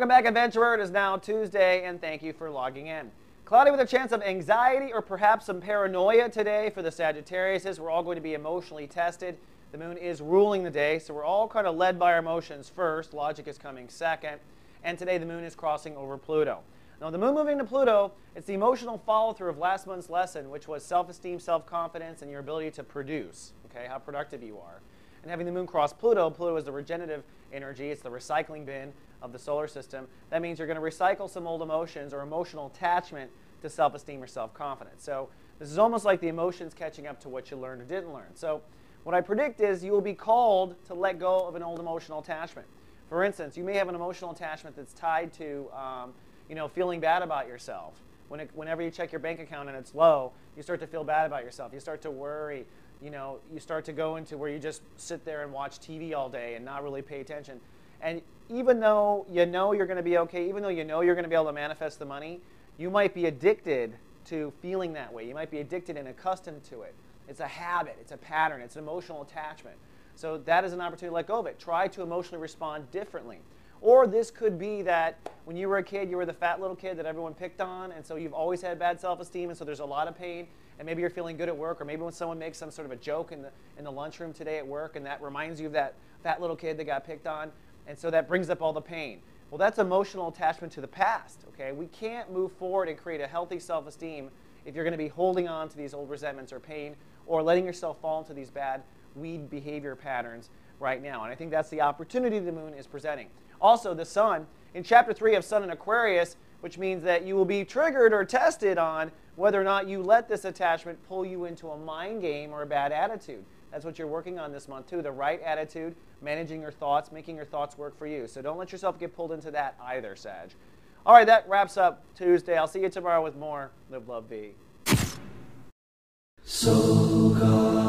Welcome back, adventurer. It is now Tuesday, and thank you for logging in. Cloudy with a chance of anxiety or perhaps some paranoia today for the Sagittarius. We're all going to be emotionally tested. The moon is ruling the day, so we're all kind of led by our emotions first. Logic is coming second. And today the moon is crossing over Pluto. Now, the moon moving to Pluto, it's the emotional follow-through of last month's lesson, which was self-esteem, self-confidence, and your ability to produce, okay, how productive you are. And having the moon cross Pluto, Pluto is the regenerative energy. It's the recycling bin of the solar system. That means you're going to recycle some old emotions or emotional attachment to self-esteem or self-confidence. So this is almost like the emotions catching up to what you learned or didn't learn. So what I predict is you will be called to let go of an old emotional attachment. For instance, you may have an emotional attachment that's tied to feeling bad about yourself. Whenever you check your bank account and it's low, you start to feel bad about yourself. You start to worry. You start to go into where you just sit there and watch TV all day and not really pay attention. And even though you know you're going to be okay, even though you know you're going to be able to manifest the money, you might be addicted to feeling that way. You might be addicted and accustomed to it. It's a habit. It's a pattern. It's an emotional attachment. So that is an opportunity to let go of it. Try to emotionally respond differently. Or this could be that when you were a kid, you were the fat little kid that everyone picked on, and so you've always had bad self-esteem, and so there's a lot of pain, and maybe you're feeling good at work, or maybe when someone makes some sort of a joke in the lunchroom today at work, and that reminds you of that fat little kid that got picked on, and so that brings up all the pain. Well, that's emotional attachment to the past, okay? We can't move forward and create a healthy self-esteem if you're going to be holding on to these old resentments or pain or letting yourself fall into these bad weed behavior patterns right now. And I think that's the opportunity the moon is presenting. Also, the sun, in Chapter 3 of Sun in Aquarius, which means that you will be triggered or tested on whether or not you let this attachment pull you into a mind game or a bad attitude. That's what you're working on this month, too, the right attitude, managing your thoughts, making your thoughts work for you. So don't let yourself get pulled into that either, Sag. All right, that wraps up Tuesday. I'll see you tomorrow with more Live, Love, Be. So God.